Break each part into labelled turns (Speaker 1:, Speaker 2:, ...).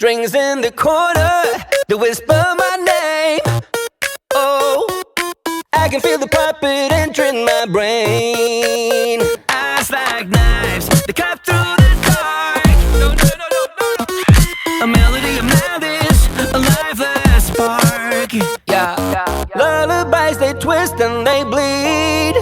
Speaker 1: Strings in the corner, they whisper my name. Oh, I can feel the puppet entering my brain. Eyes like knives, they cut through the dark. No, no, no, no, no, no. A melody of madness, a lifeless spark. Yeah, lullabies they twist and they bleed.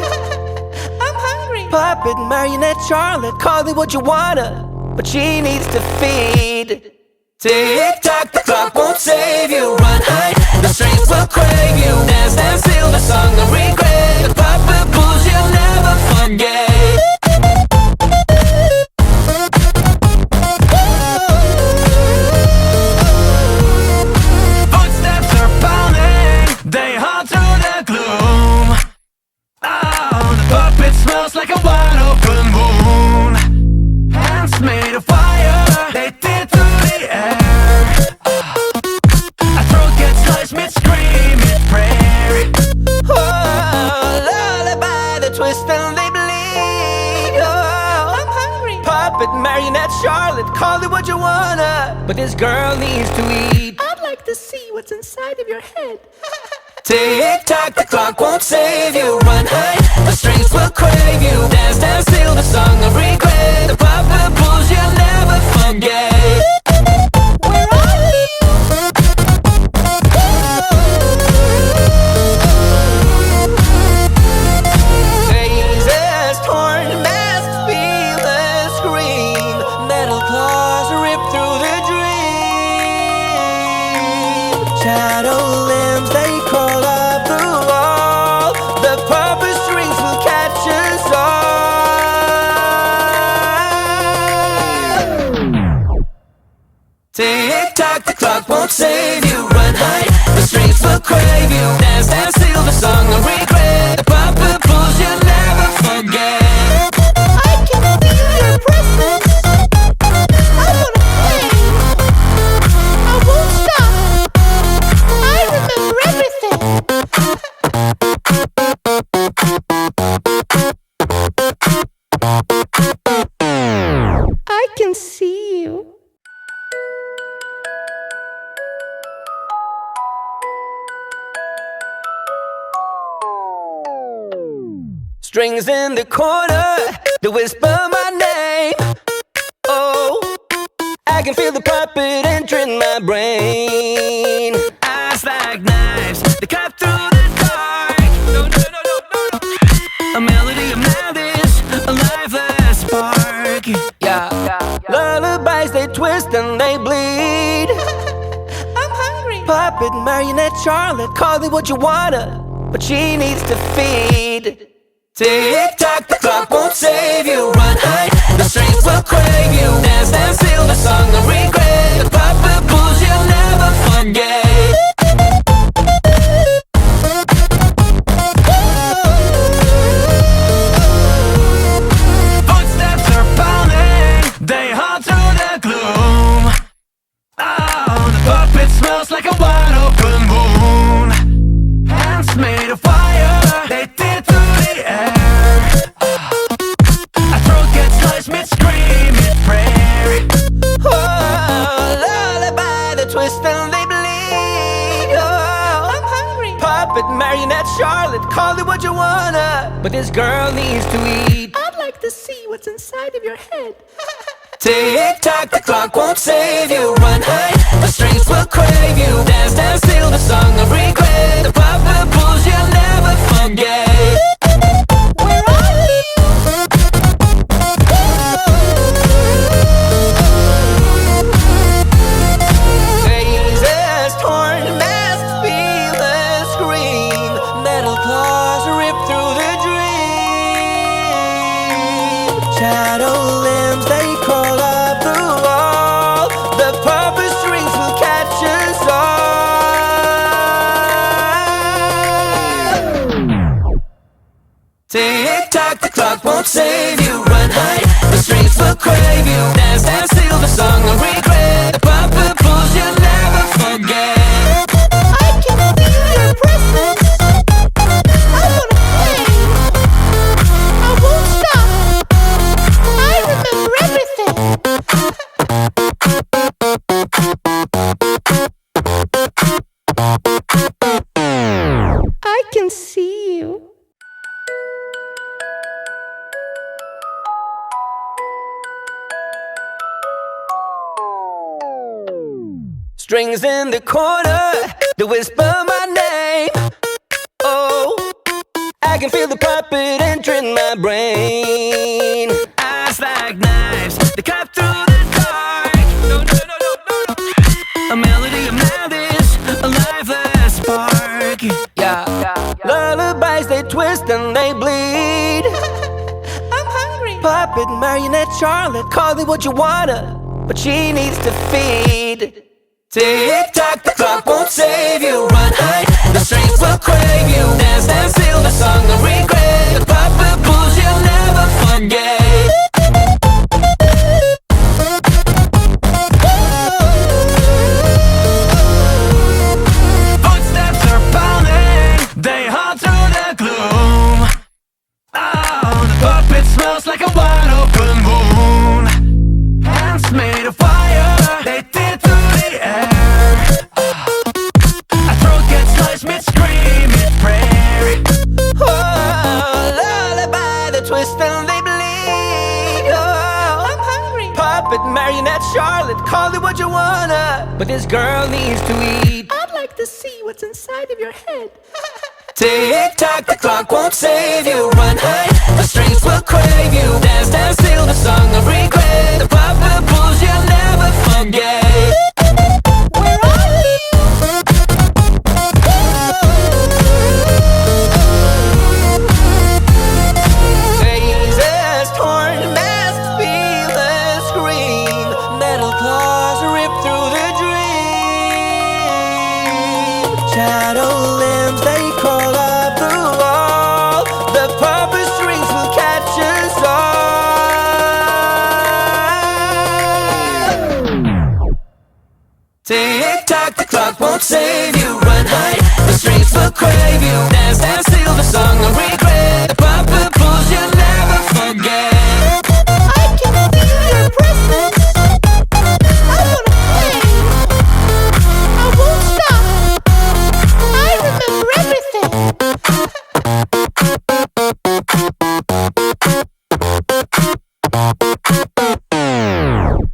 Speaker 2: I'm hungry.
Speaker 1: Puppet marionette Charlotte, call it what you wanna, but she needs to feed. Tick tock, the clock won't save you. Run high, the strings will crave you. Dance, dance till the song of regret. The puppet pulls you'll never forget. Footsteps are pounding, they haunt through the gloom. Oh, the puppet smells like a wide open wound. Hands made of fire, they tear through the air. A throat gets sliced mid-scream, mid-prayer. Oh, lullaby, they twist and they bleed. Oh,
Speaker 2: I'm hungry.
Speaker 1: puppet marionette Charlotte, call it what you wanna, but this girl needs to eat.
Speaker 2: I'd like to see what's inside of your head.
Speaker 1: Tick tock, the clock won't save you. Run high, the strings will crave you. Dance, dance till the song of regret. The puppet pulls you'll never forget.
Speaker 2: Where are you?
Speaker 1: Faces torn, masks feel the scream. Metal claws rip through the dream. Shadow limbs, they crawl up the wall. The puppet strings will catch us all. Tick tock, the clock won't save you. Run high, the strings will crave you. Dance, dance till the song of regret. The puppet pulls you'll never forget.
Speaker 2: I can feel your presence. I wanna play. I won't stop. I remember everything. I can see you. Strings in the corner, they whisper my name. Oh, I can feel the puppet entering my brain. Eyes like knives, they cut through the dark. No, no, no, no, no, no. A melody of madness, a lifeless spark. Yeah, lullabies they twist and they bleed. I'm hungry.
Speaker 1: Puppet marionette Charlotte, call it what you wanna, but she needs to feed. Tick tock, the clock won't save you. Run high, the strings will crave you. Dance, dance till the song of regret. The puppet pulls you'll never forget. Footsteps are pounding, they haunt through the gloom. Oh, the puppet smells like a wide open wound. Hands made of fire, they tear through the air. A throat gets sliced mid-scream, mid-prayer. Oh, lullaby, they twist and they bleed. Oh,
Speaker 2: I'm hungry.
Speaker 1: puppet marionette Charlotte, call it what you wanna, but this girl needs to eat.
Speaker 2: I'd like to see what's inside of your head.
Speaker 1: Tick tock, the clock won't save you. Run high, the strings will crave you. Dance, dance till the song of regret. The puppet pulls you'll never forget.
Speaker 2: Where are you?
Speaker 1: Faces torn, masks feel the scream. Metal claws rip through the dream. Shadow limbs, they crawl up the wall. The puppet strings will catch us all. Tick tock, the clock won't save you. Run high, the strings will crave you. Dance, dance till the song of regret. The puppet pulls you'll never forget.
Speaker 2: I can feel your presence. I wanna play. I won't stop. I remember everything. Strings in the corner, they whisper my name. Oh, I can feel the puppet entering my brain.
Speaker 1: Eyes like knives, they cut through the dark. No, no, no, no, no, no. A melody of madness, a lifeless spark.
Speaker 2: Yeah, lullabies they twist and they bleed.
Speaker 3: I'm hungry.
Speaker 2: Puppet marionette Charlotte, call it what you wanna, but she needs to feed. Tick tock, the clock won't save you. Run high, the strings will crave you. Dance, dance, feel the song of regret. The puppet pulls you'll never forget.
Speaker 1: Footsteps are pounding, they haunt through the gloom. Oh, the puppet smells like a wide open wound. Hands made of fire, they tear through the air. A throat gets sliced mid-scream, mid-prayer.
Speaker 2: Oh, lullaby, they twist and they bleed. Oh,
Speaker 3: I'm hungry.
Speaker 2: puppet marionette Charlotte, call it what you wanna, but this girl needs to eat.
Speaker 3: I'd like to see what's inside of your head.
Speaker 2: Tick tock, the clock won't save you. Run high, the strings will crave you. Dance, dance, feel the song of regret. The puppet pulls you'll never forget.
Speaker 3: Where are you?
Speaker 2: Faces torn, masks feel the scream. Metal claws rip through the dream. Shadow limbs, they crawl up the wall. The puppet strings will catch us all. Tick tock, the clock won't save you. Run high, the strings will crave you. Dance, dance, feel the song of regret. The puppet pulls you'll never forget.
Speaker 3: I can feel your presence. I wanna play. I won't stop. I remember everything.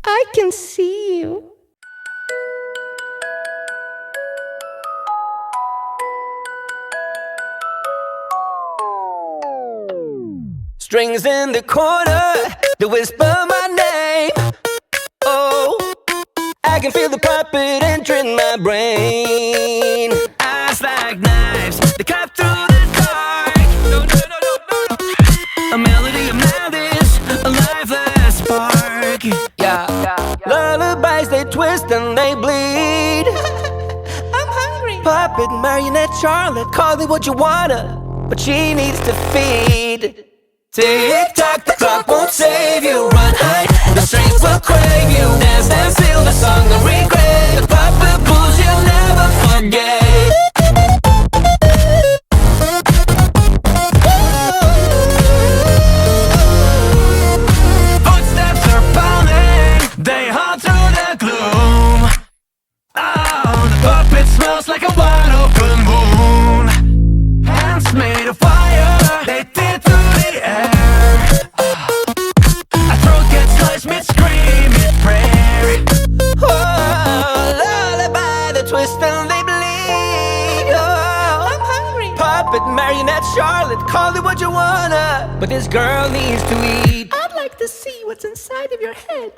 Speaker 3: I can see you.
Speaker 2: Strings in the corner, they whisper my name. Oh, I can feel the puppet entering my brain.
Speaker 1: Eyes like knives, they cut through the dark. No, no, no, no, no, no. A melody of madness, a lifeless spark.
Speaker 2: Yeah, lullabies they twist and they bleed.
Speaker 3: I'm hungry.
Speaker 2: Puppet marionette Charlotte, call it what you wanna, but she needs to feed. Tick tock, the clock won't save you. Run high, the strings will crave you. Dance, dance, feel the song of regret. The puppet pulls you'll never forget.
Speaker 1: Footsteps are pounding, they haunt through the gloom. Oh, the puppet smells like a wide open wound. Hands made of fire, they tear through the air. A throat gets sliced mid-scream, mid-prayer.
Speaker 2: Oh, lullaby, they twist and they bleed. Oh,
Speaker 3: I'm hungry.
Speaker 2: puppet marionette Charlotte, call it what you wanna, but this girl needs to eat.
Speaker 3: I'd like to see what's inside of your head.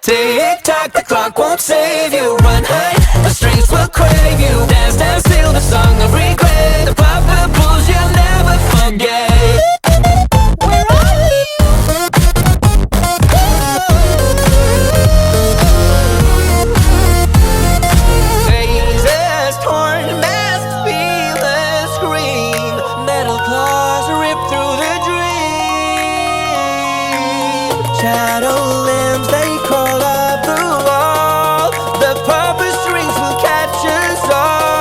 Speaker 2: Tick tock, the clock won't save you. Run high, the strings will crave you. Dance, dance, feel the song of regret. The puppet pulls you'll never forget.
Speaker 3: Where are you?
Speaker 2: Faces torn, masks feel the scream. Metal claws rip through the dream. Shadow limbs, they crawl up the wall. The puppet strings will catch us all.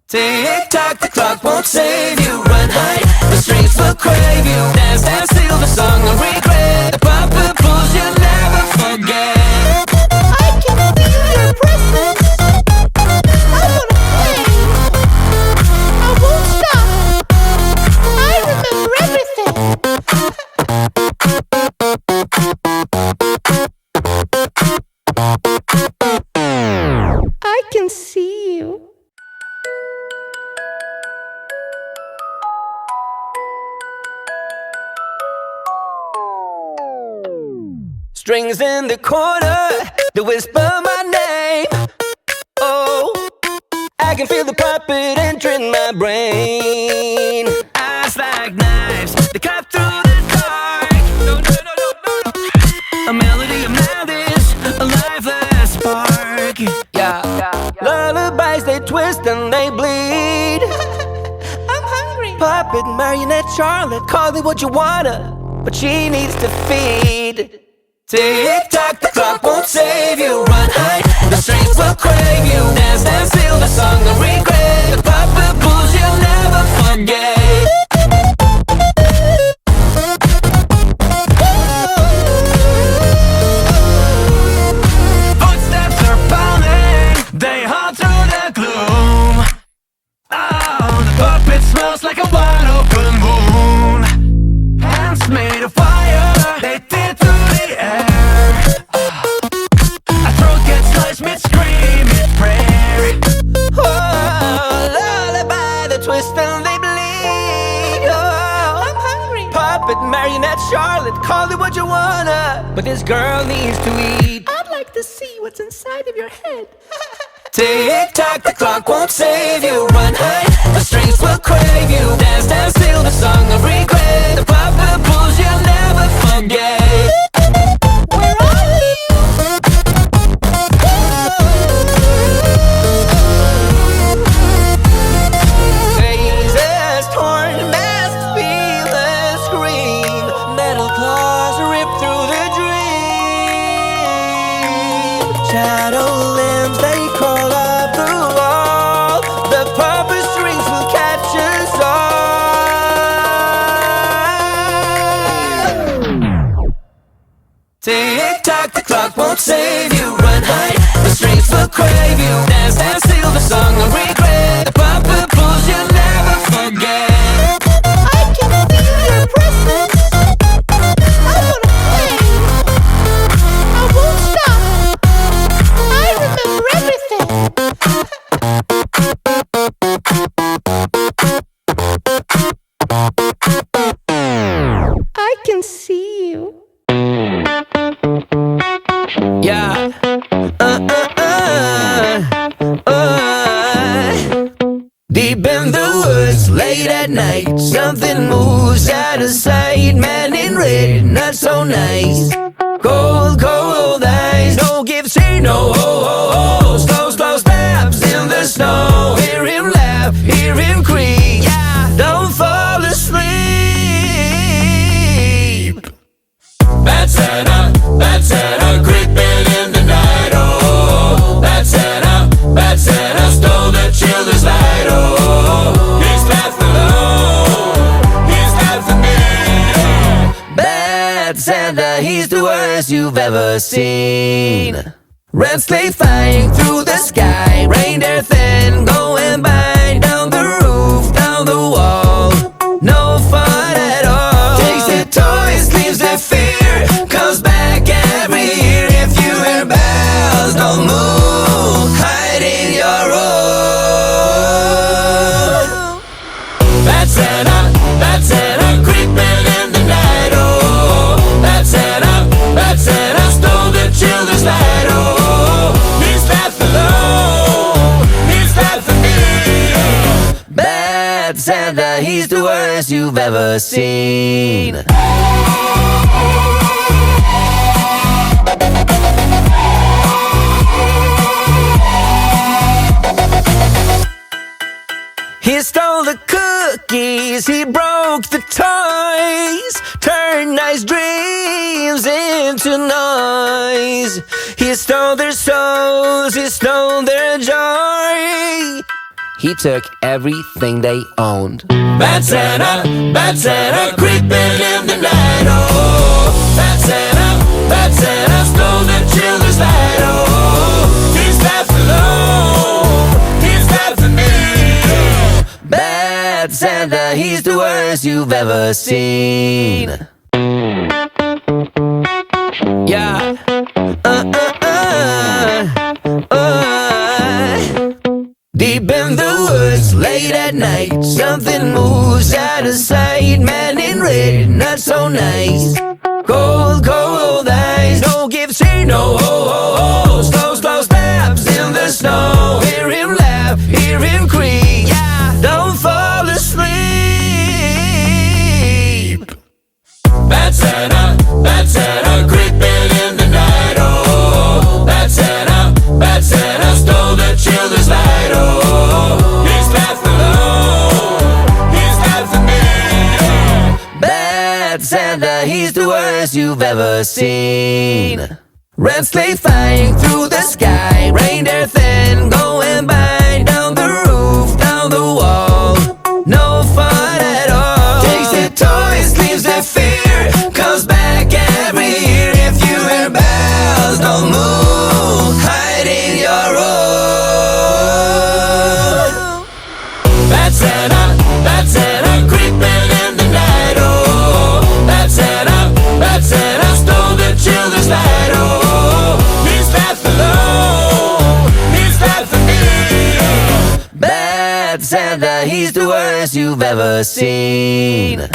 Speaker 2: Tick tock, the clock won't save you. Run high, the strings will crave you. Dance, dance, feel the song of regret. The puppet pulls you'll never forget.
Speaker 3: I can feel your presence. I wanna play. I won't stop. I remember everything. I can see you.
Speaker 2: Strings in the corner, they whisper my name. Oh, I can feel the puppet entering my brain.
Speaker 1: Eyes like knives, they cut through the dark. A melody of madness, a lifeless spark.
Speaker 2: Yeah. Lullabies, they twist and they bleed.
Speaker 3: I'm hungry.
Speaker 2: Puppet marionette Charlotte, call it what you wanna, but she needs to feed. Tick-tock, the clock won't save you. Run high, the strings will crave you. Dance, dance, still the song of regret. The puppet pulls you'll never forget.
Speaker 1: Footsteps are pounding, they haunt through the gloom. Oh, the puppet smells like a wide open wound. Hands made of fire, they tear through the air. A throat gets sliced mid-scream, mid-prayer.
Speaker 2: Oh, lullaby, they twist and they bleed. Oh,
Speaker 3: I'm hungry.
Speaker 2: puppet marionette Charlotte, call it what you wanna, but this girl needs to eat.
Speaker 3: I'd like to see what's inside of your head.
Speaker 2: Tick-tock, the clock won't save you. Run high, the strings will crave you. Dance, dance, still the song of regret. The puppet pulls you'll never forget.
Speaker 3: Where are you?
Speaker 2: Faces torn, masks feel the scream. Metal claws rip through the dream. Shadow limbs, they crawl up the wall. The puppet strings will catch us all. Tick-tock, the clock won't save you. Run high, the strings will crave you. Dance, dance, still the song of regret. The puppet pulls you'll never forget.
Speaker 3: I can feel your presence. I wanna play. I won't stop. I remember everything. I can see you.
Speaker 2: Yeah. Deep in the woods, late at night, something moves out of sight. Man in red, not so nice. Cold, cold eyes, no give, say no. Oh, oh, oh. Slow, slow steps in the snow. Hear him laugh, hear him creak. Yeah, don't fall asleep. Bad Santa, creeping in the night. Oh, bad Santa stole the children's light. Oh, he's laughing low, he's laughing me. Bad Santa, he's the worst you've ever seen. Red sleigh flying through the sky, reindeer thin going by, down the roof, down the wall. No fun at all. Takes the toys, leaves the fear, comes back every year. If you hear bells, don't move, hide in your room. Bad Santa, creeping in the night. Oh, Bad Santa stole the children's light. Oh, he's laughing low, he's laughing me. Bad Santa, he's the worst you've ever seen. He stole the cookies, he broke the toys, turned nice dreams into noise. He stole their souls, he stole their joy. He took everything they owned. Bad Santa, creeping in the night. Oh, Bad Santa stole the children's light. Oh, he's laughing low, he's laughing me. Bad Santa, he's the worst you've ever seen. Yeah. Deep in the woods, late at night, something moves out of sight. Man in red, not so nice. Cold, cold eyes, no give, say no. Slow, slow steps in the snow. Hear him laugh, hear him creak. Yeah, don't fall asleep. Bad Santa, creeping in the night. Oh, bad Santa stole the children's light. Oh, he's laughing alone, he's laughing me. Bad Santa, he's the worst you've ever seen. Red sleigh flying through the sky, reindeer thin going by, down the roof, down the wall. No fun at all. Takes the toys, leaves the fear, comes back every year. If you hear bells, don't move, hide in your room. Bad Santa, creeping in the night. Oh, Bad Santa stole the children's light. Oh, he's laughing alone, he's laughing me. Bad Santa, he's the worst you've ever seen.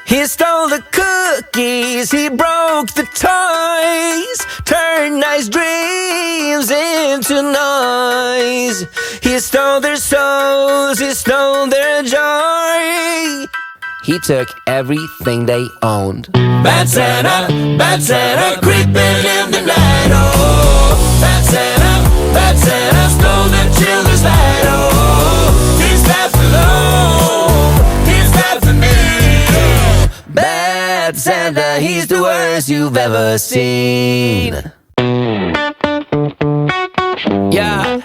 Speaker 2: He stole the cookies, he broke the toys, turned nice dreams into noise. He stole their souls, he stole their joy. He took everything they owned. Bad Santa, creeping in the night. Oh, Bad Santa stole the children's light. Oh, he's laughing alone, he's laughing me. Bad Santa, he's the worst you've ever seen. Yeah.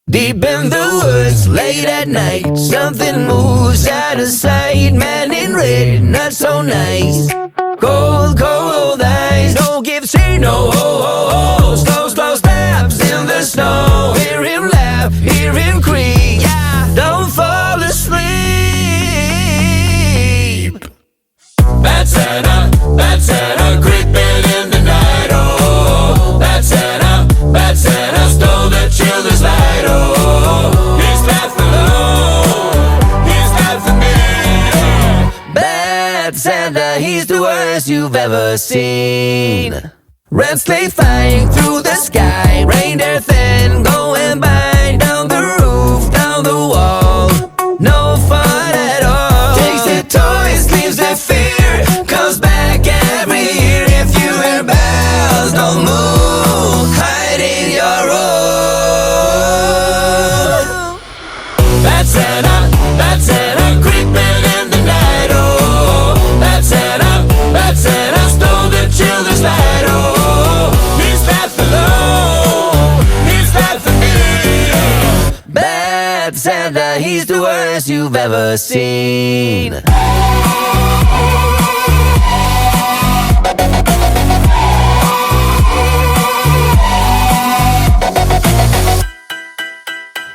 Speaker 2: Deep in the woods, late at night, something moves out of sight. Man in red, not so nice. Cold, cold eyes, no give, say no. Slow, slow steps in the snow. Hear him laugh, hear him creak. Yeah, don't fall asleep. Bad Santa, creeping in the night. Oh, Bad Santa stole the children's light. Oh, he's laughing alone, he's laughing me. Bad Santa, he's the worst you've ever seen. Red sleigh flying through the sky, reindeer thin going by, down the roof, down the wall. No fun at all. Takes the toys, leaves the fear, comes back every year. If you hear bells, don't move, hide in your room. Bad Santa, creeping in the night. Oh, Bad Santa stole the children's light. Oh, he's laughing alone, he's laughing me. Bad Santa, he's the worst you've ever seen.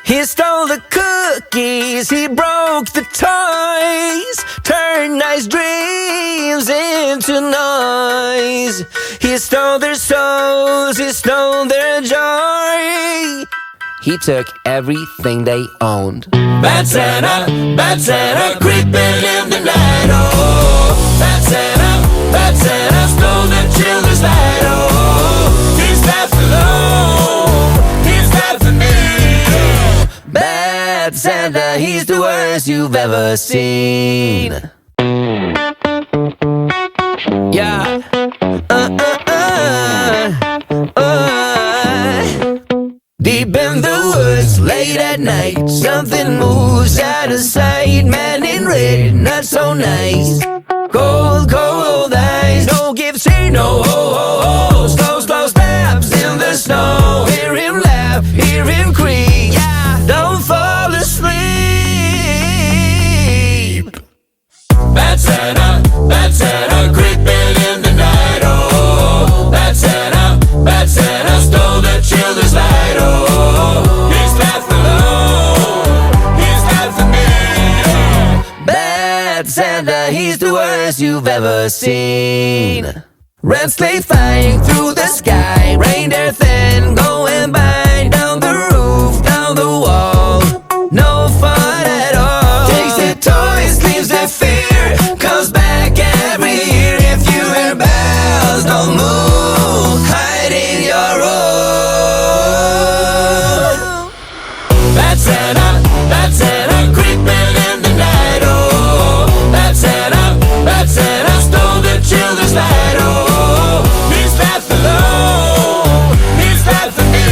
Speaker 2: He stole the cookies, he broke the toys, turned nice dreams into noise. He stole their souls, he stole their joy. He took everything they owned. Bad Santa, creeping in the night. Oh, Bad Santa stole the children's light. Oh, he's laughing alone, he's laughing me. Bad Santa, he's the worst you've ever seen. Yeah. Deep in the woods, late at night, something moves out of sight. Man in red, not so nice. Cold, cold eyes, no give, say no. Slow, slow steps in the snow. Hear him laugh, hear him creak. Yeah, don't fall asleep. Bad Santa, creeping in the night. Oh, Bad Santa stole the children's light. Oh, he's laughing alone, Santa, he's the worst you've ever seen. Red sleigh flying through the sky, reindeer thin going by, down the roof, down the wall, no fun at all. Takes the toys, leaves the fear, comes back every year. If you hear bells, don't move, hide in your room. Bad Santa, creeping in the night. Oh, bad Santa stole the children's light. Oh, he's left alone, he's left for me.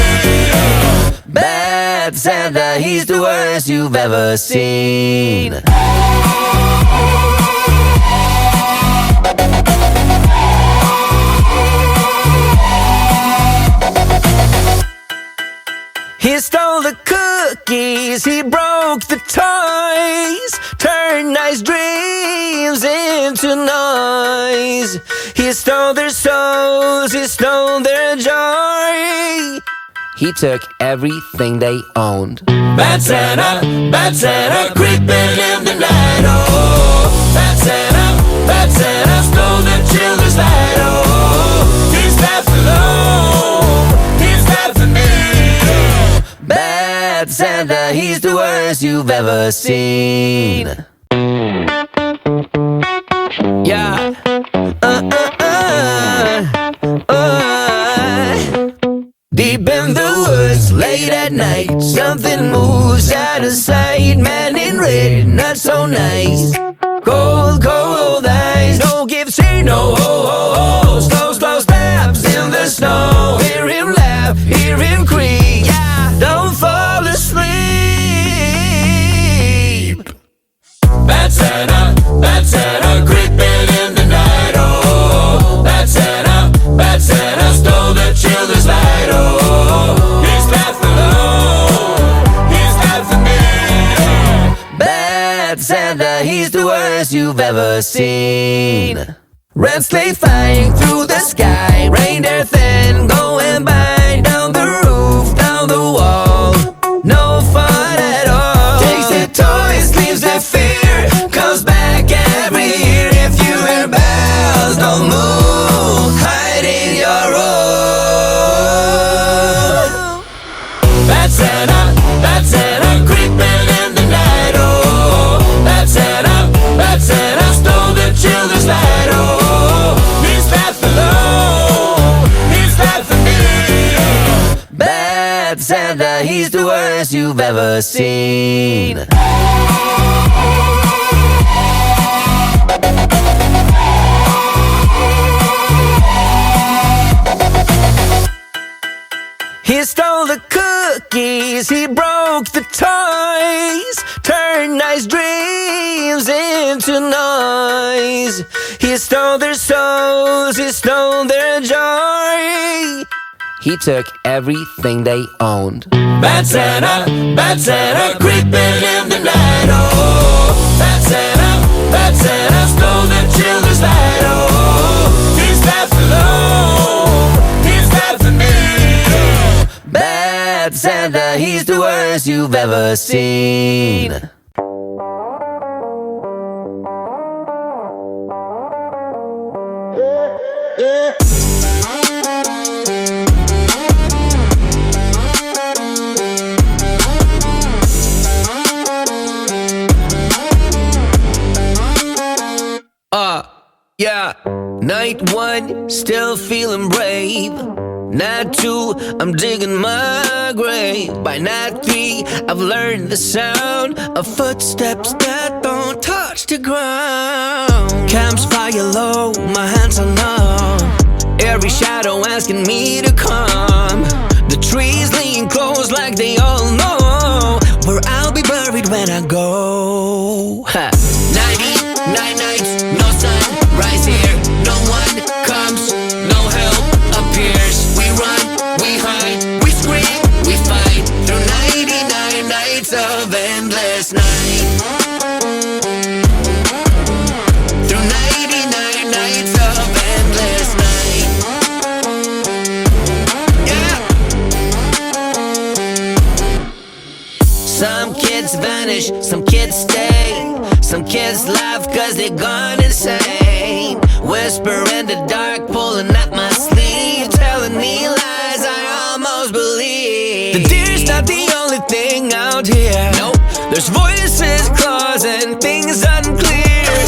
Speaker 2: Bad Santa, he's the worst you've ever seen. He stole the cookies, he broke the toys, turned nice dreams into noise. He stole their souls, he stole their joy. He took everything they owned. Bad Santa, creeping in the night. Oh, Bad Santa stole the children's light. Oh, he's left alone, he's left for me. Bad Santa, he's the worst you've ever seen. Yeah. Deep in the woods, late at night, something moves out of sight. Man in red, not so nice. Cold, cold eyes, no give, say no. Slow, slow steps in the snow. Hear him laugh, hear him creak. Yeah, don't fall asleep. Bad Santa, creeping in the night. Oh, Bad Santa stole the children's light. Oh, he's left alone, he's left for me. Bad Santa, he's the worst you've ever seen. Red sleigh flying through the sky, reindeer thin going by, down the roof, down the wall, no fun at all. Takes the toys, leaves the fear, comes back every year. If you hear bells, don't move, hide in your room. Bad Santa, creeping in the night. Oh, Bad Santa stole the children's light. Oh, he's left alone, he's left for me. Bad Santa, he's the worst you've ever seen. He stole the cookies, he broke the toys, turned nice dreams into noise. He stole their souls, he stole their joy. He took everything they owned. Bad Santa, creeping in the night. Oh, Bad Santa stole the children's light. Oh, he's left alone, he's left for me. Bad Santa, he's the worst you've ever seen. Yeah. Night one, still feeling brave. Night two, I'm digging my grave. By night three, I've learned the sound of footsteps that don't touch the ground. Camp's fire low, my hands are numb. Every shadow asking me to come. The trees lean close like they all know where I'll be buried when I go. 99 nights, no sun, rise here. No one comes, no help appears. We run, we hide, we scream, we fight through 99 nights of endless night. Through 99 nights of endless night. Yeah. Sun Some kids vanish, some kids stay. Some kids laugh cause they're gone insane. Whisper in the dark, pulling at my sleeve, telling me lies I almost believe. The deer's not the only thing out here. Nope. There's voices, claws, and things unclear.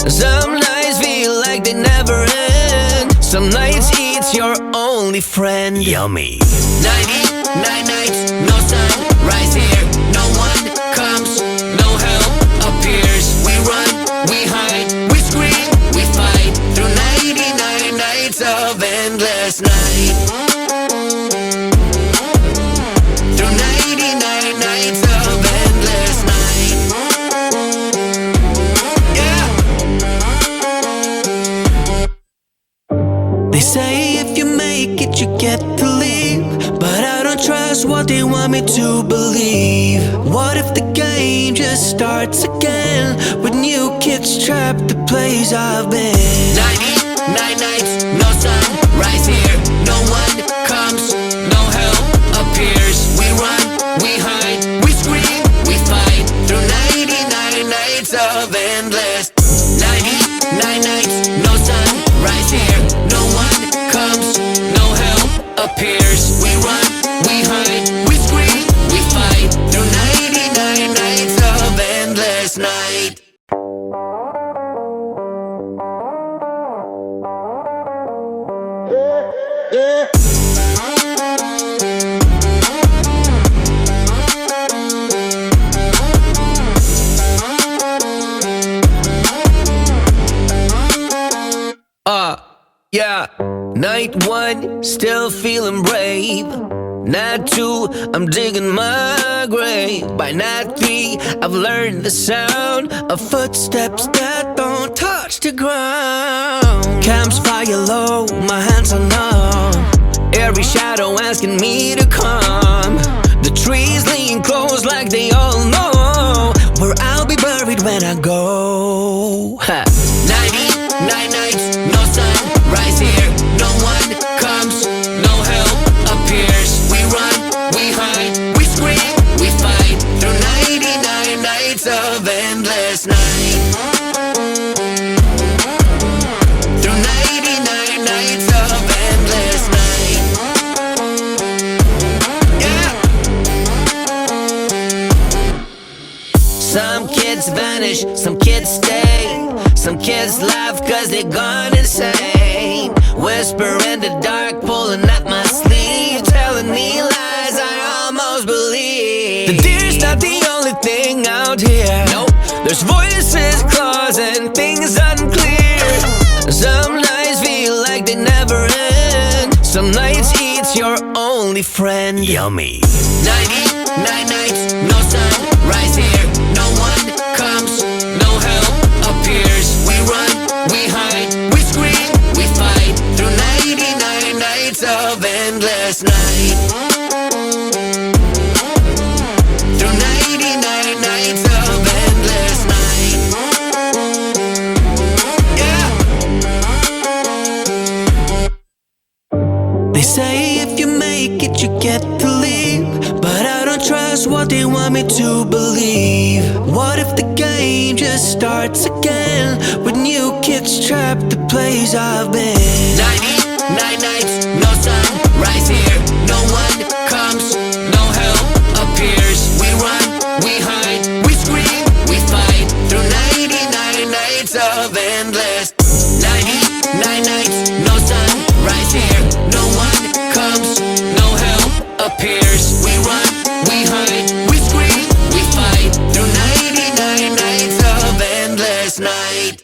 Speaker 2: Some nights feel like they never end. Some nights eat's your only friend. Yummy. 99 nights, no sun, rise here. No one comes, no help appears. We run, we hide, we scream, we fight through 99 nights of endless night. Through 99 nights of endless night. Yeah. They say if you make it, you get to leave, but I don't trust what they want me to believe. What if the game just starts again with new kids trapped the place I've been? 99 nights, no sun, rise here. No one comes, no help appears. We run, we hide, we scream, we fight through 99 nights of endless. 99 nights, no sun, rise here. No one comes, no help appears. We run, we hide, we scream, we fight through 99 nights of endless night. Yeah. Night 1, still feeling brave. Night 2, I'm digging my grave. By night 3, I've learned the sound of footsteps that don't touch the ground. Camp's fire low, my hands are numb. Every shadow asking me to come. The trees lean close like they all know where I'll be buried when I go. 99 nights, no sun, rise here. No one comes, no help appears. We run, we hide, we scream, we fight through 99 nights of endless night. Through 99 nights of endless night. Yeah. Some kids vanish, some kids stay. Some kids laugh cause they're gone insane. Whisper in the dark, pulling at my sleeve, telling me lies I almost believe. The deer's not the only thing out here. Nope. There's voices, claws, and things unclear. Some nights feel like they never end. Some nights eat's your only friend. Yummy. 99 nights, no sun, rise here. No one comes, no help appears. We run, we hide, we scream, we fight through 99 nights of endless night. Through 99 nights of endless night. Yeah. They say if you make it, you get to leave, but I don't trust what they want me to believe. What if the game just starts again with new kids trapped the place I've been? 99 nights, no sun, rise here. No one comes, no help appears. We run, we hide, we scream, we fight through 99 nights of endless. 99 nights, no sun, rise here. No one comes, no help appears. We run, we hide, we scream, we fight through 99 nights of endless night.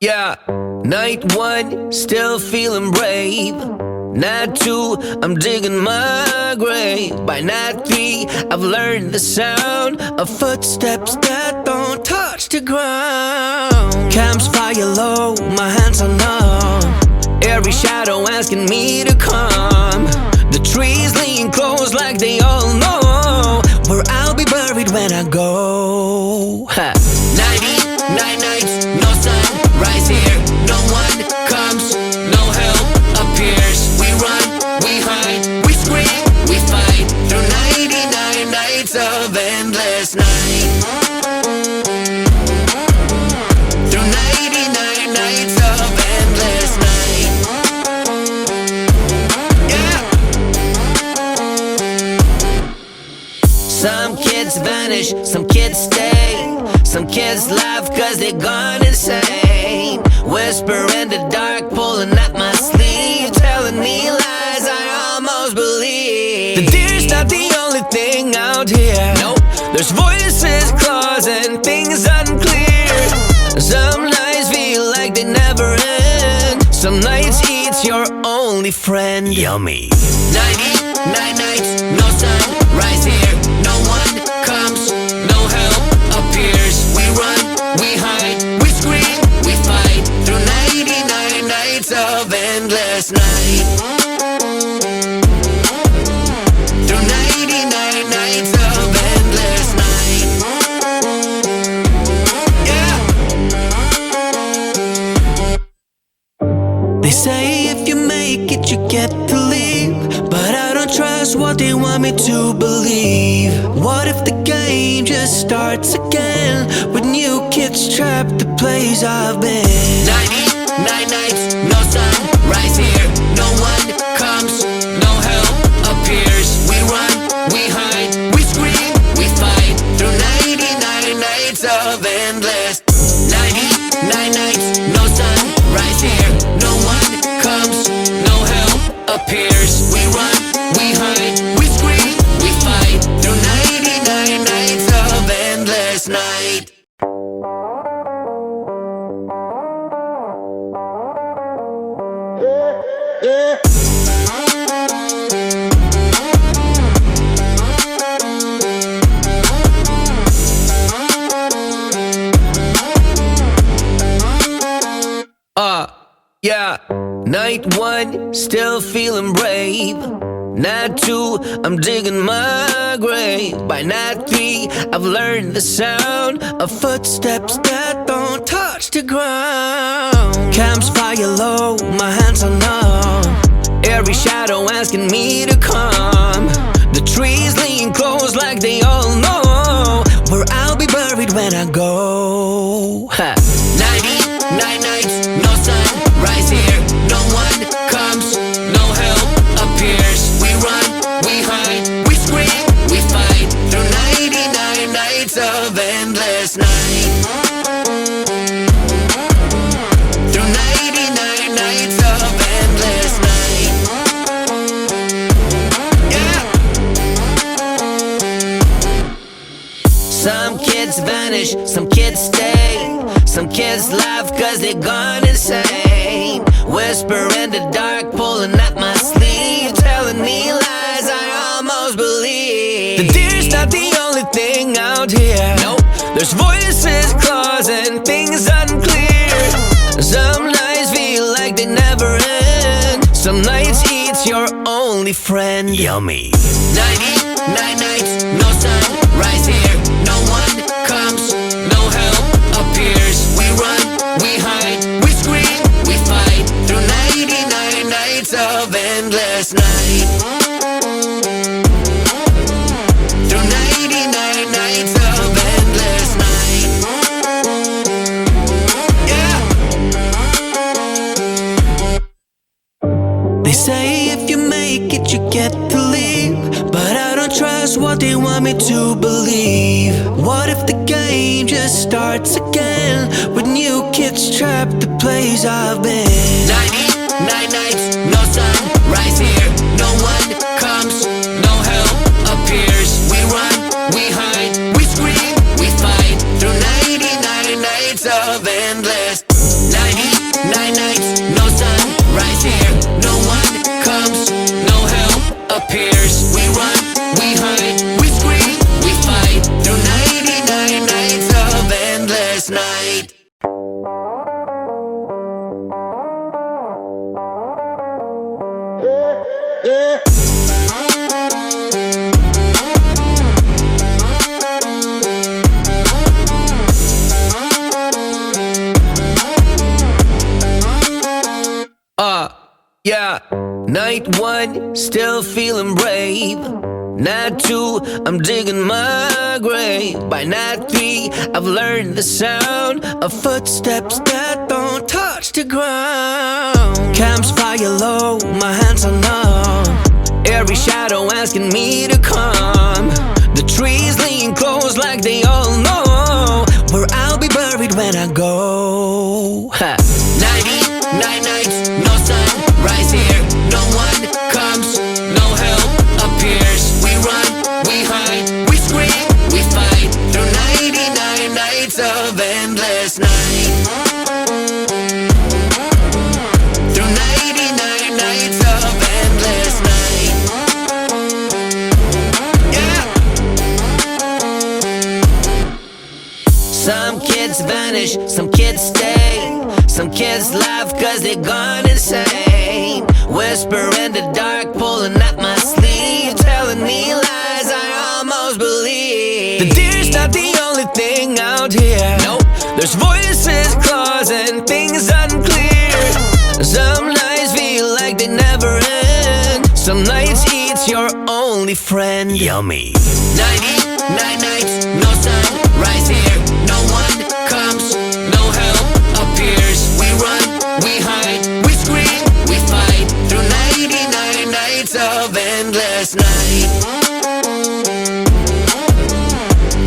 Speaker 2: Yeah. Night 1, still feeling brave. Night 2, I'm digging my grave. By night 3, I've learned the sound of footsteps that don't touch the ground. Camp's fire low, my hands are numb. Every shadow asking me to come. The trees lean close like they all know where I'll be buried when I go. 99 nights, no sun, rise here. No one comes, no help appears. We run, we hide, we scream, we fight through 99 nights of endless night. Through 99 nights of endless night. Yeah. Some kids vanish, some kids stay. Some kids laugh cause they're gone insane. Whisper in the dark, pulling at my sleeve, telling me lies I almost believe. The deer's not the only thing out here. Nope. There's voices, claws, and things unclear. Some nights feel like they never end. Some nights it's your only friend. Yummy. 99 nights, no sun, rise here. No one comes, no help appears. We run, we hide, we scream, we fight through 99 nights of endless night. Through 99 nights of endless night. Yeah. They say if you make it, you get to leave, but I don't trust what they want me to believe. What if the game just starts again with new kids trapped the place I've been? 99 nights, no sun, rise here. No one comes, no help appears. We run, we hide, we scream, we fight through 99 nights of endless. 99 nights, no sun, rise here. No one comes, no help appears. We run, we hide, we scream, we fight through 99 nights of endless night. Yeah. Night one, still feeling brave. Night two, I'm digging my grave. By night three, I've learned the sound of footsteps that don't touch the ground. Camp's fire low, my hands are numb. Every shadow asking me to come. The trees lean close like they all know where I'll be buried when I go. 99 nights, no sun, rise here. No one comes, no help appears. We run, we hide, we scream, we fight through 99 nights of endless night. Through 99 nights of endless night. Yeah. Some kids vanish, some kids stay. Some kids laugh cause they're gone insane. Whisper in the dark, pulling at my sleeve, telling me lies I almost believe. The deer's not the only thing out here. Nope. There's voices, claws, and things unclear. Some nights feel like they never end. Some nights it's your only friend. Yummy. 99 nights, no sun, rise here. No one comes, no help appears. We run, we hide, we scream, we fight through 99 nights of endless night. Through 99 nights of endless night. Yeah. They say if you make it, you get to leave, but I don't trust what they want me to believe. What if the game just starts again with new kids trapped the place I've been? 99 nights, no sun, rise here. No one comes, no help appears. We run, we hide, we scream, we fight through 99 nights of endless. 99 nights, no sun, rise here. No one comes, no help appears. We run, we hide, we scream, we fight through 99 nights of endless night. Yeah. Yeah, night one, still feeling brave. Night two, I'm digging my grave. By night three, I've learned the sound of footsteps that don't touch the ground. Camps fire low, my hands are numb. Every shadow asking me to come. The trees lean close like they all know where I'll be buried when I go. 99 nights, no sun, rise here. No one comes, no help appears. We run, we hide, we scream, we fight through 99 nights of endless night. Through 99 nights of endless night. Yeah. Some kids vanish, some kids stay. Some kids laugh cause they're gone insane. Whisper in the dark, pulling at my sleeve, telling me lies I almost believe. The deer's not the only thing out here. Nope. There's voices, claws, and things unclear. Some nights feel like they never end. Some nights eat's your only friend. Yummy. 99 nights, no sun, rise here. No one comes, no help appears. We run, we hide, we scream, we fight through 99 nights of endless night.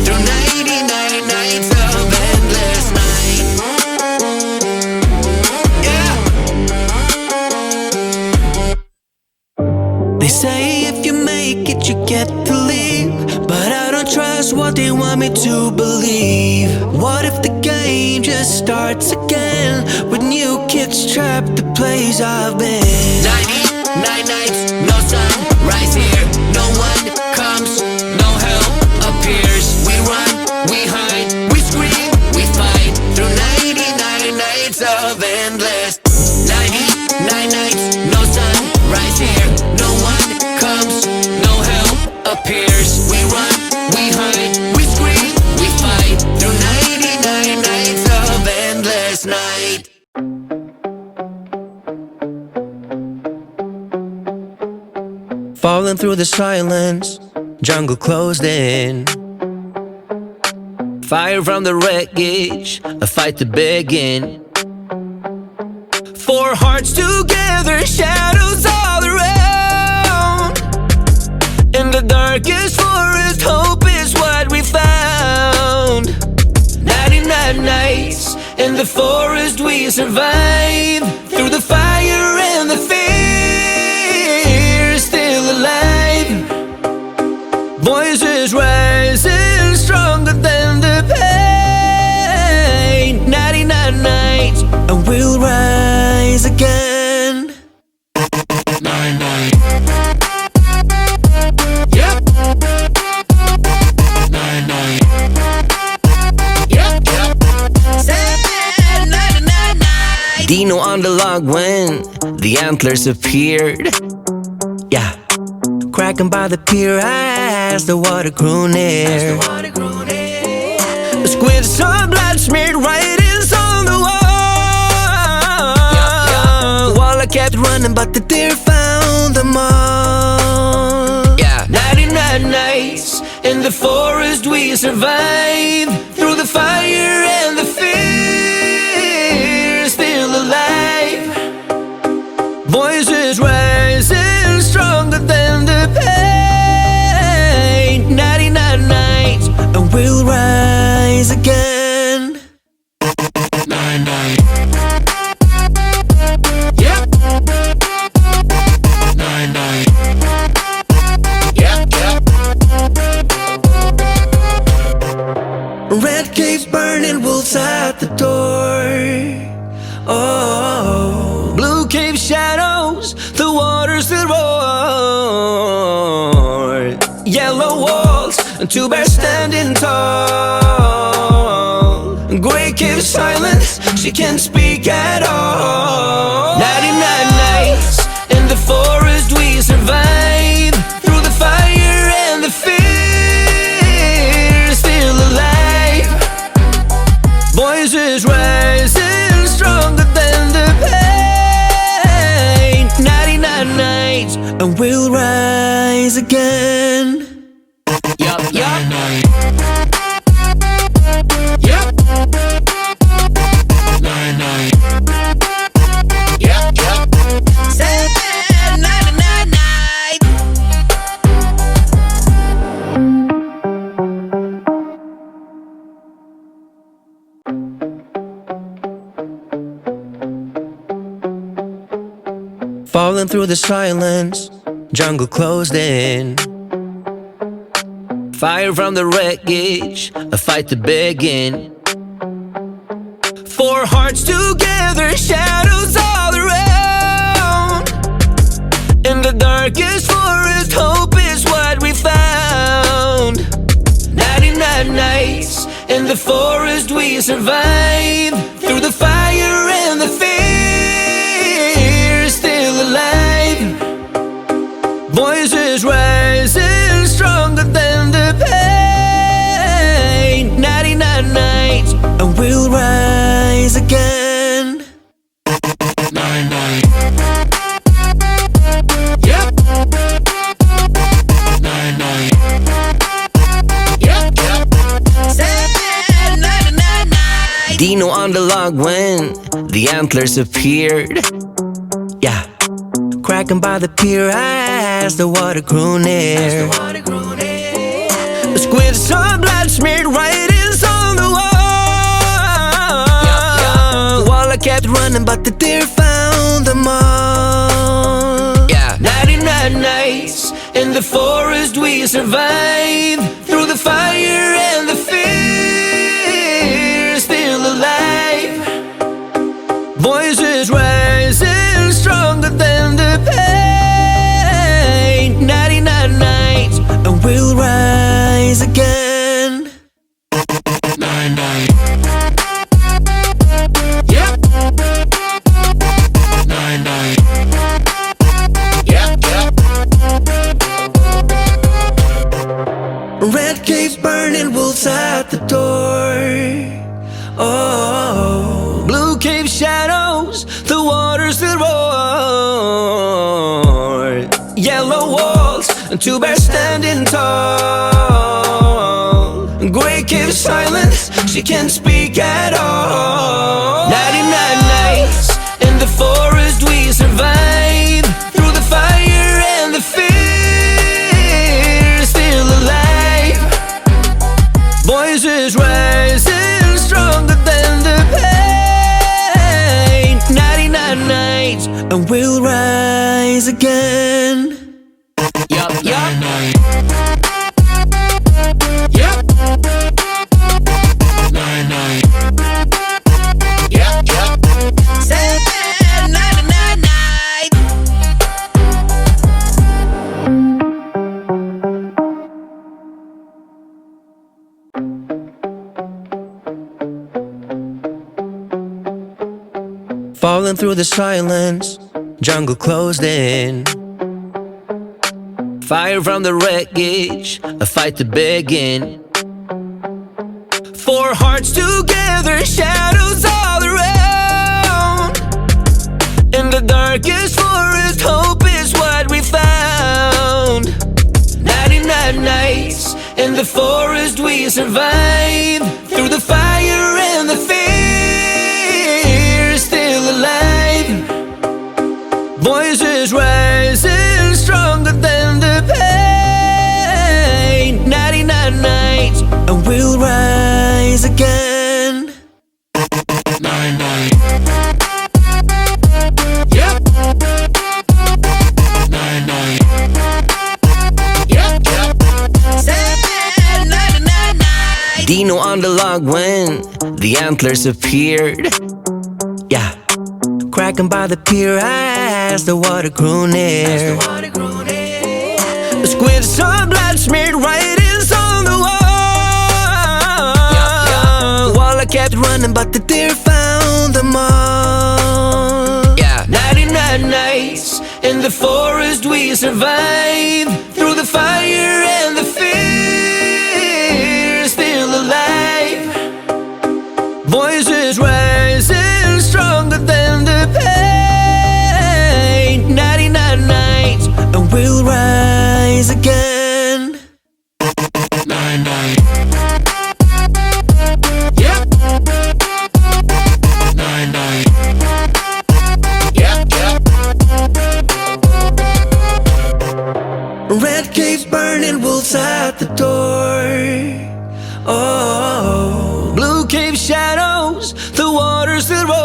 Speaker 2: Through 99 nights of endless night. Yeah. They say if you make it, you get to leave. But I don't trust what they want me to believe. What if the game just starts again with new kids trapped the place I've been? 99 nights, no sun, rise here. No one comes, no help appears. We run, we hide, we scream, we fight through 99 nights of endless. 99 nights, no sun, rise here. No one comes, no help appears. We run, we hide, we scream, we fight through 99 nights of endless night. Falling through the silence, jungle closed in. Fire from the wreckage, a fight to begin. Four hearts together, shadows all around. In the darkest forest, hope is what we found. 99 nights in the forest we survive. Through the fire and the fear, still alive. Voices rising stronger than the pain. 99 nights and we'll rise again. 99. Yep. 99. Yep. 99 nights. Dino on the log when the antlers appeared. Yeah. Cracking by the pier as the water grew near. The squid saw blood smeared writings on the wall. While I kept running, but the deer found them all. Yeah, 99 nights in the forest we survived. Through the fire and the fear, still alive. Voices rising stronger than the pain. 99 nights and we'll rise again. 99. Yep. 99. Yep. Red caves burning, wolves at the door. Oh, blue cave shadows, the waters that roar. Yellow walls, and two bears standing tall. Gray cave silence, she can't speak at all. 99 nights in the forest we survive. Through the fire and the fear, still alive. Voices rising stronger than the pain. again. Yup, yup. Yup. Yup, yup. Say night, night, night. Falling through the silence, jungle closed in. Fire from the wreckage, a fight to begin. Four hearts together, shadows all around. In the darkest forest, hope is what we found. 99 nights in the forest we survived. Through the fire and the fear, still alive. Voices rising stronger than the pain. 99 nights and we'll rise again. 99. Yep. 99. Yep, yep. Say 99 nights. Dino on the log when the antlers appeared. Yeah. Cracking by the pier as the water grew near. The squid saw blood smeared writings on the wall. The wall I kept running, but the deer found them all. Yeah, 99 nights in the forest we survived. Through the fire and the fear, still alive. Voices rising stronger than the pain. 99 nights and we'll rise again. 99. Yep. 99. Yep, yep. Red caves burning, wolves at the door. Oh, blue cave shadows, the waters that roar. Yellow walls, and two bears standing tall. Gray cave silence, she can't speak at all. 99 nights in the forest we survived. Through the fire and the fear, still alive. Voices rising stronger than the pain. 99 nights and we'll rise again. Yup, yup. Yup. 99. Yup, yup. Say 99 nights. Falling through the silence, jungle closed in. Fire from the wreckage, a fight to begin. Four hearts together, shadows all around. In the darkest forest, hope is what we found. 99 nights in the forest we survived. Through the fire and the fear, still alive. Voices rising stronger than the pain. 99 nights and we'll rise again. 99. Yep. 99. Yep, yep. Say 99 nights. Dino on the log when the antlers appeared. Yeah. Cracking by the pier as the water grew near. The squid saw blood smeared writings on the wall. The wall I kept running, but the deer found them all. Yeah, 99 nights in the forest we survived. Through the fire and the fear, still alive. Voices rising stronger than the pain. 99 nights and we'll rise again. wolves at the door. Oh, blue cave shadows, the waters that roar.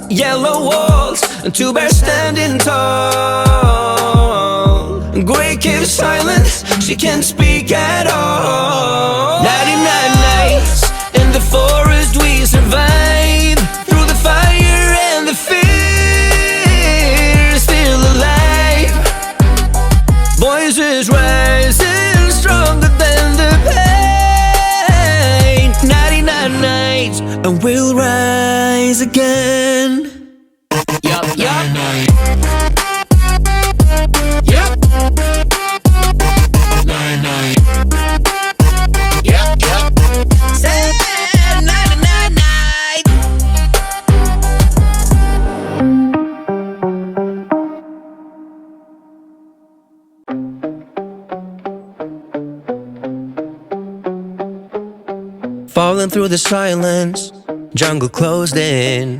Speaker 2: Yellow walls, and two bears standing tall. Gray cave silence, she can't speak at all. 99 nights in the forest we survive, through the fire and the fear, still alive. Voices rising stronger than the pain. 99 nights and we'll rise again. Yup, yup. Yup. Yup, yup. 99 nights. Falling through the silence, jungle closed in.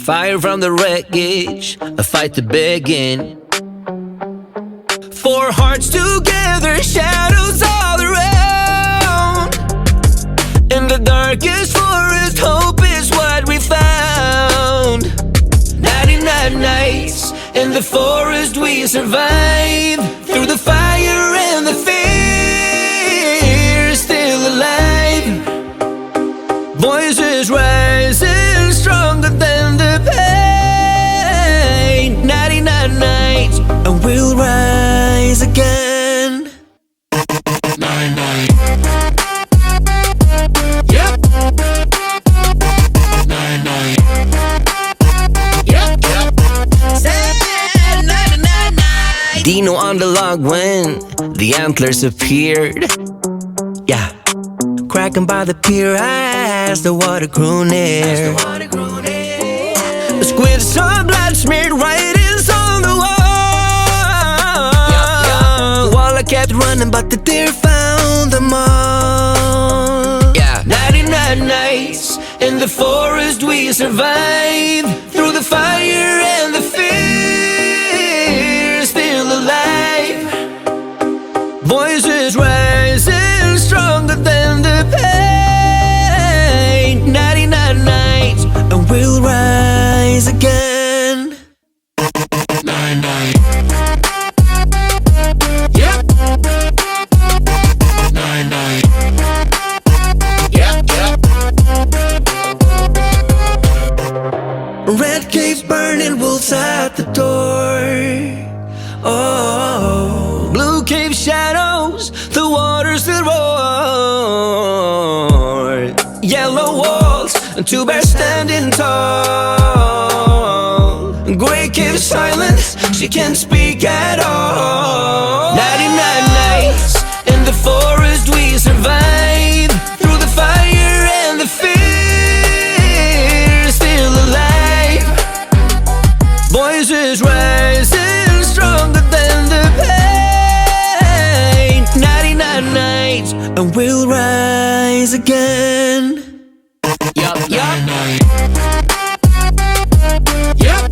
Speaker 2: Fire from the wreckage, a fight to begin. Four hearts together, shadows all around. In the darkest forest, hope is what we found. 99 nights in the forest we survive, through the fire and the fear, still alive. Voices rising stronger than the pain. 99 nights and we'll rise again. 99. Yep. 99. Yep, yep. 99 nights. Dino on the log when the antlers appeared. Yeah. Cracking by the pier as the water grew near. The squid saw blood smeared writings on the wall. While I kept running, but the deer found them all. Yeah. 99 nights in the forest we survived, through the fire and the fear, still alive. Voices rising stronger than the pain. 99 nights and we'll rise again. 99. Yep. 99. Yep, yep. Red caves burning, wolves at the door. Oh, blue cave shadows, the waters that roar. Yellow walls, and two bears standing tall. Gray cave silence, she can't speak at all. 99 nights in the forest we survive, through the fire and the fear, still alive. Voices rising stronger than the pain. 99 nights and we'll rise again. Yup, yup. Yup.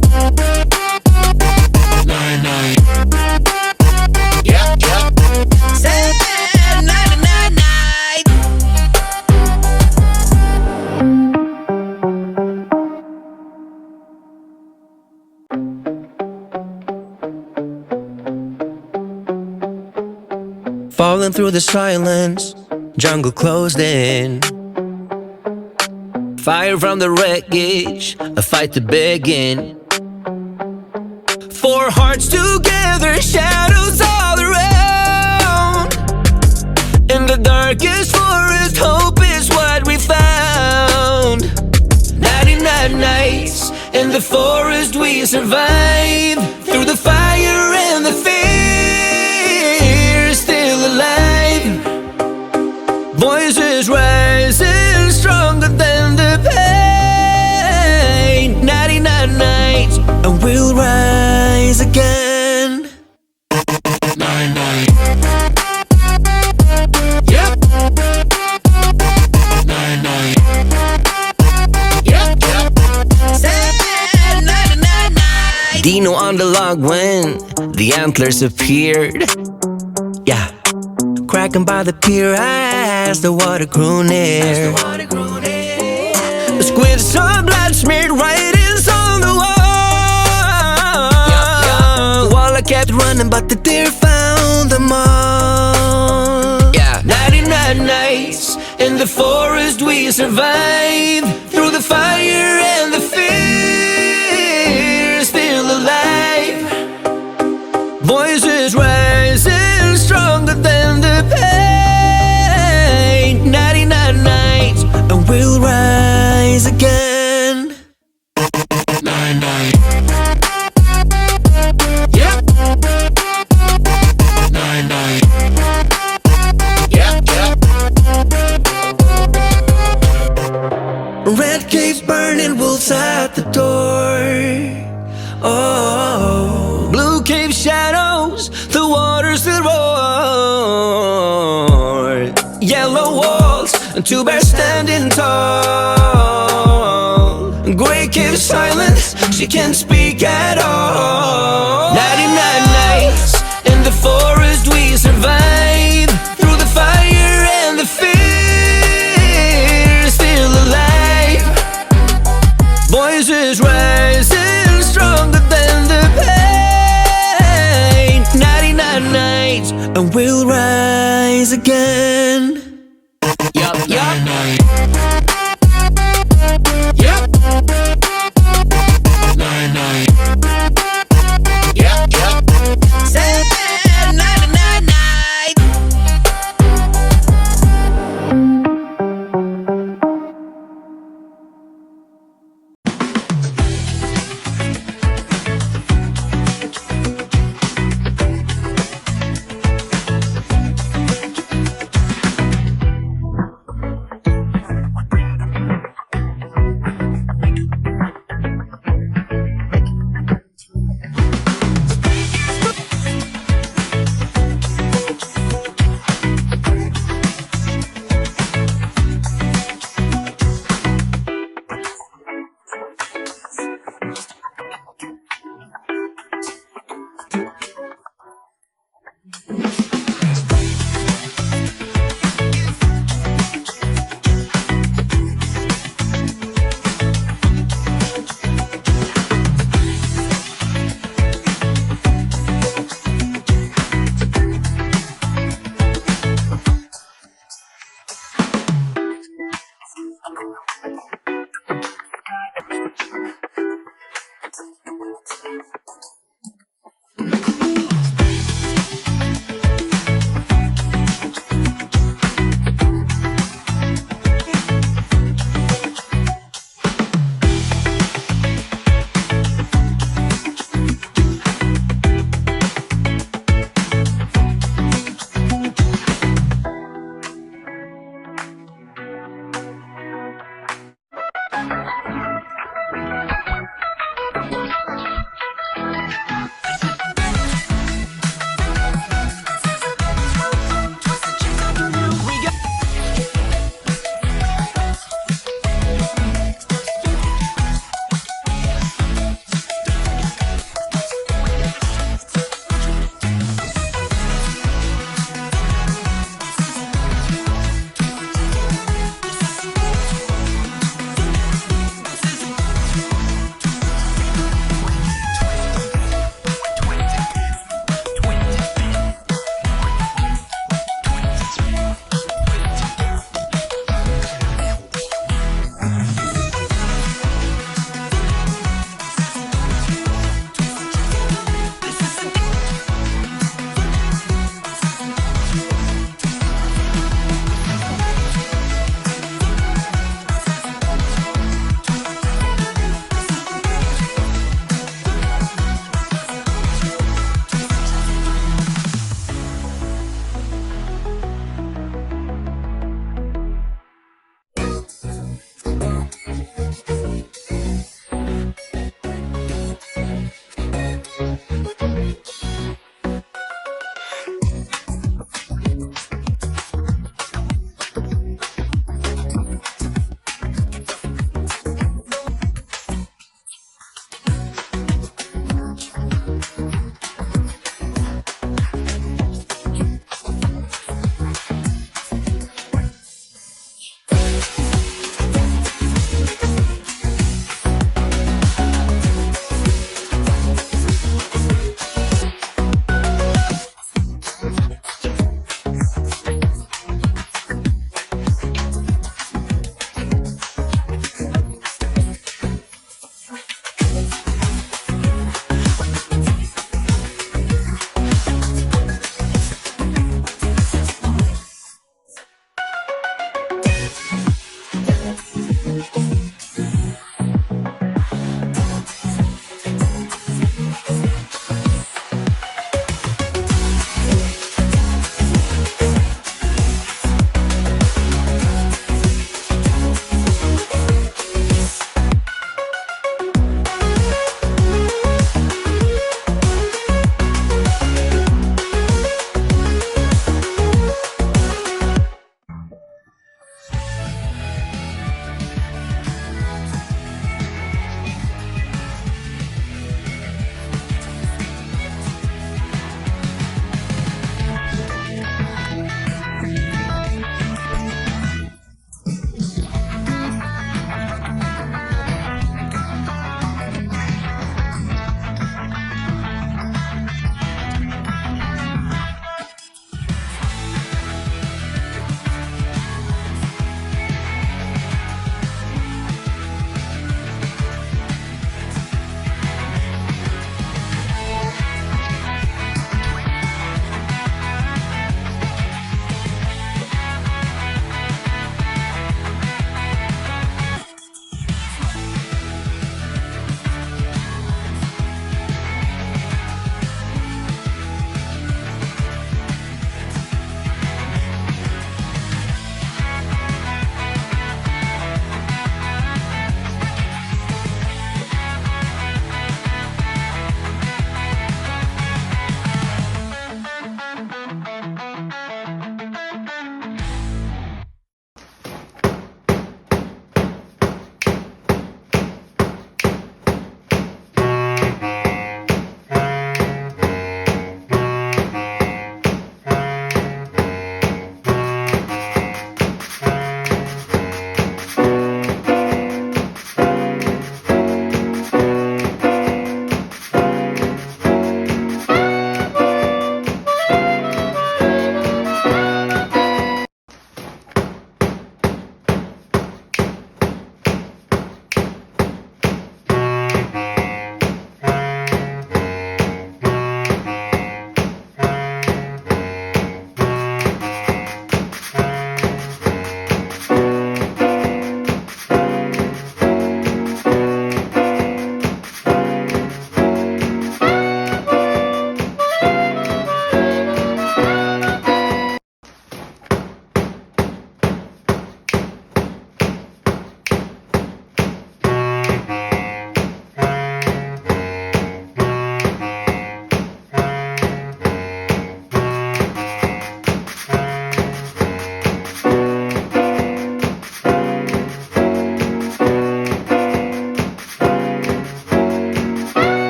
Speaker 2: 99. Yup, yup. 99 nights. Falling through the silence, jungle closed in. Fire from the wreckage, a fight to begin. Four hearts together, shadows all around. In the darkest forest, hope is what we found. 99 nights in the forest we survive, through the fire and the fear, still alive. Voices rising stronger than the pain. 99 nights and we'll rise again. 99. Yep. 99. Yep, yep. 99 nights. Dino on the log dog when the antlers appeared. Yeah, cracking by the pier as the water grew near. The squid saw blood smeared writings on the wall. While I kept running, but the deer found them all. Yeah, 99 nights in the forest we survived, through the fire and the fear, still alive. Voices rising stronger than the pain. 99 nights and we'll rise again.
Speaker 1: 99. Yep. 99. Yep, yep.
Speaker 2: Red caves burning, wolves at the door. Oh, blue cave shadows, the waters still roar. Yellow walls and two bears standing tall. Gray cave silence, she can't speak at all. 99 nights in the forest we survived, through the fire and the fear, still alive. Voices rising stronger than the pain. 99 nights and we'll rise again.